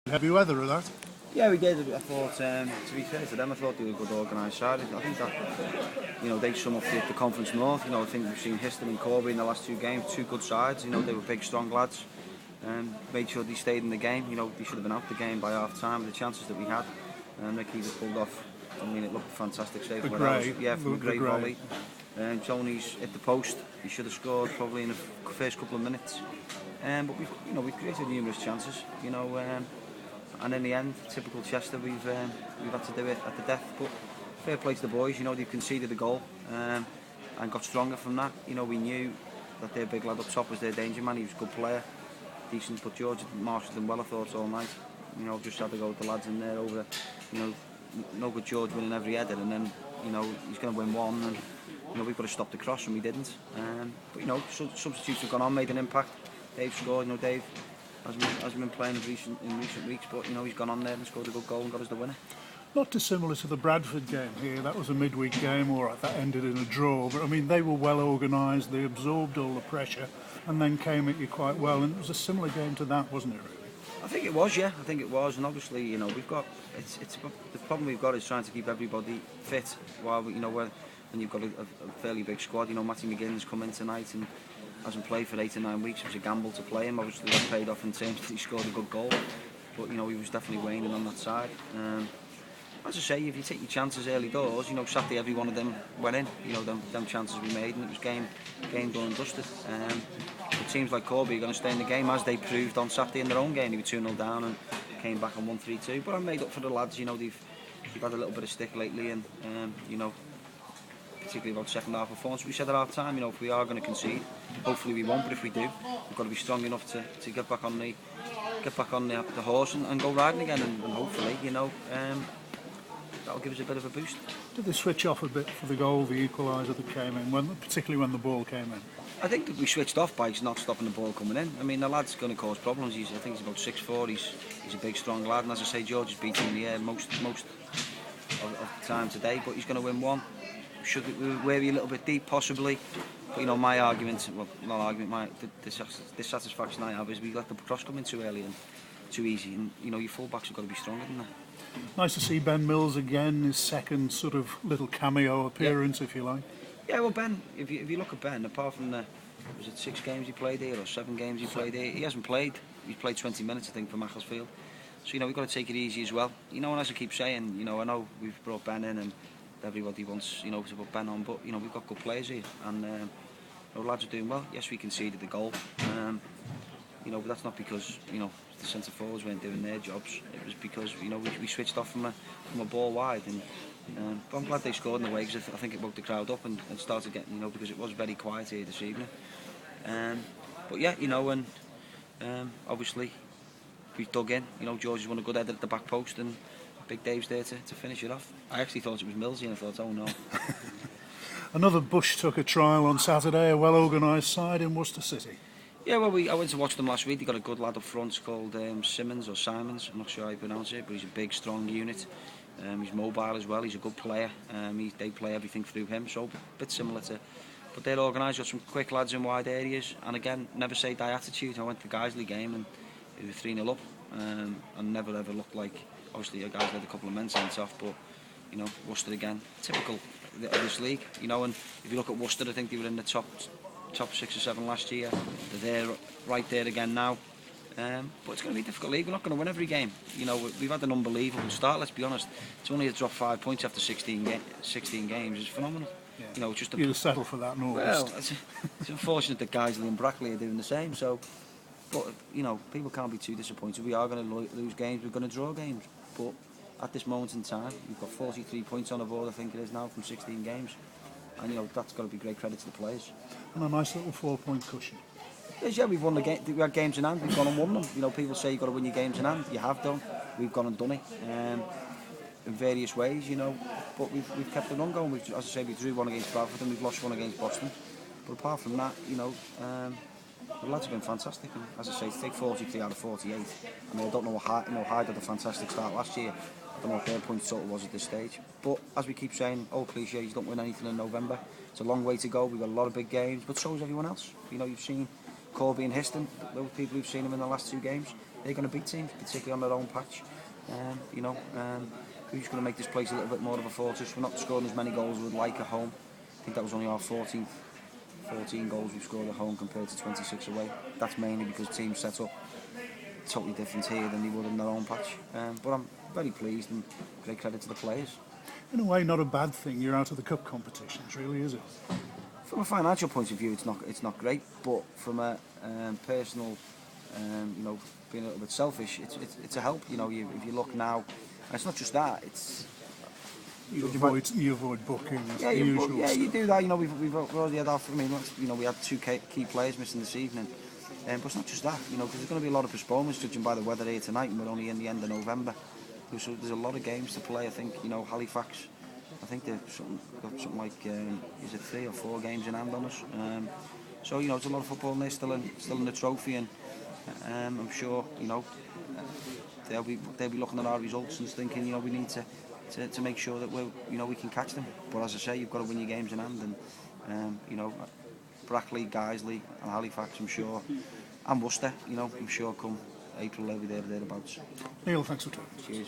Heavy weather of that. Yeah, we did. I thought, to be fair to them, I thought they were a good organised side. I think that, they sum up the Conference North. I think we've seen Histon and Corby in the last two games, two good sides. They were big, strong lads. Made sure they stayed in the game. They should have been out the game by half time. The chances that we had, the keeper pulled off. It looked a fantastic save. From a great volley. Tony's hit the post. He should have scored probably in the first couple of minutes. But we've created numerous chances. And in the end, typical Chester, we've had to do it at the death. But fair play to the boys. They've conceded a goal and got stronger from that. We knew that their big lad up top was their danger man. He was a good player, decent. But George marshalled them well, I thought, all night. Just had to go with the lads in there over. No good George winning every header, and then he's going to win one, and we've got to stop the cross, and we didn't. But substitutes have gone on, made an impact. Dave scored. Dave hasn't been playing in recent weeks, but he's gone on there and scored a good goal and got us the winner. Not dissimilar to the Bradford game here. That was a midweek game, all right, that ended in a draw. But they were well organised, they absorbed all the pressure and then came at you quite well. And it was a similar game to that, wasn't it, really? I think it was, yeah. I think it was, and obviously, we've got the problem we've got is trying to keep everybody fit. While when you've got a fairly big squad, Matty McGinn's come in tonight and hasn't played for 8 or 9 weeks. It was a gamble to play him. Obviously, that paid off in terms that he scored a good goal, but he was definitely waning on that side. As I say, if you take your chances early doors, Saturday every one of them went in. Them chances we made, and it was game done and dusted. But teams like Corby are going to stay in the game, as they proved on Saturday in their own game. They were 2-0 down and came back on 1-3-2. But I made up for the lads. They've had a little bit of stick lately, and particularly about second half performance. We said at half time, if we are going to concede, hopefully we won't. But if we do, we've got to be strong enough to get back on the horse and go riding again, and hopefully, that'll give us a bit of a boost. Did they switch off a bit for the goal, the equaliser that came in, particularly when the ball came in? I think that we switched off by not stopping the ball coming in. The lad's going to cause problems. I think he's about 6'4". He's a big, strong lad, and as I say, George is beating in the air most of the time today. But he's going to win one. Should we wary a little bit deep, possibly? But my argument, the dissatisfaction I have is we let the cross come in too early and too easy, and your full-backs have got to be stronger than that. Nice to see Ben Mills again, his second sort of little cameo appearance, if you like. Yeah, well, Ben, if you look at Ben, apart from was it 6 games he played here or 7 games he played here, he hasn't played. He's played 20 minutes, I think, for Macclesfield. So we've got to take it easy as well. And as I keep saying, I know we've brought Ben in and everybody wants to put Ben on, but we've got good players here, and the lads are doing well. Yes, we conceded the goal, but that's not because the centre forwards weren't doing their jobs. It was because we switched off from a ball wide, and but I'm glad they scored in the way, because I think it woke the crowd up and started getting, because it was very quiet here this evening. But yeah, and obviously we've dug in. George has won a good header at the back post, and Big Dave's there to finish it off. I actually thought it was Millsy, and I thought, oh no. Another Bush took a trial on Saturday, a well-organised side in Worcester City. Yeah, well, I went to watch them last week. They got a good lad up front called Simons, I'm not sure how you pronounce it, but he's a big, strong unit. He's mobile as well. He's a good player. They play everything through him, so a bit similar to. But they're organised. Got some quick lads in wide areas, and again, never say die attitude. I went to the Guiseley game and it was 3-0 up, and never ever looked like. Obviously, a guy's had a couple of men sent off, but Worcester again, typical of this league. And if you look at Worcester, I think they were in the top 6 or 7 last year. They're there, right there again now. But it's going to be a difficult league. We're not going to win every game. We've had an unbelievable start, let's be honest. To only drop 5 points after 16 games is phenomenal. Yeah. It's just you'll settle for that, no. Well, it's unfortunate that Guiseley and Brackley are doing the same. So, but people can't be too disappointed. We are going to lose games. We're going to draw games. But at this moment in time, we've got 43 points on the board, I think it is now, from 16 games. And that's got to be great credit to the players. And a nice little 4-point cushion. Yeah, we've won the game. We had games in hand. We've gone and won them. People say you've got to win your games in hand. You have done. We've gone and done it in various ways. But we've kept the run going. As I say, we drew one against Bradford and we've lost one against Boston. But apart from that, the lads have been fantastic. And as I say, to take 43 out of 48. I don't know what Hyde had a fantastic start last year. I don't know what their point total was at this stage. But as we keep saying, old cliches, don't win anything in November. It's a long way to go. We've got a lot of big games, but so has everyone else. You've seen Corby and Histon, those people who've seen them in the last 2 games. they're going to beat teams, particularly on their own patch. Who's going to make this place a little bit more of a fortress? We're not scoring as many goals as we'd like at home. I think that was only our 14 goals we've scored at home compared to 26 away. That's mainly because teams set up totally different here than they would in their own patch. But I'm very pleased and great credit to the players. In a way, not a bad thing. You're out of the cup competitions, really, is it? From a financial point of view, it's not great. But from a personal, being a little bit selfish, it's a help. If you look now, and it's not just that. It's you avoid booking. Yeah, you do that. We've already had our. We had two key players missing this evening. But it's not just that, because there's going to be a lot of postponements judging by the weather here tonight, and we're only in the end of November. There's a lot of games to play. I think Halifax. I think they've got something like is it 3 or 4 games in hand on us. It's a lot of football in there still in the trophy, and I'm sure they'll be looking at our results and thinking we need to make sure that we can catch them. But as I say, you've got to win your games in hand, and Brackley, Guiseley, and Halifax, I'm sure, and Worcester, I'm sure come April they'll be thereabouts. Neil, thanks for talking. Cheers.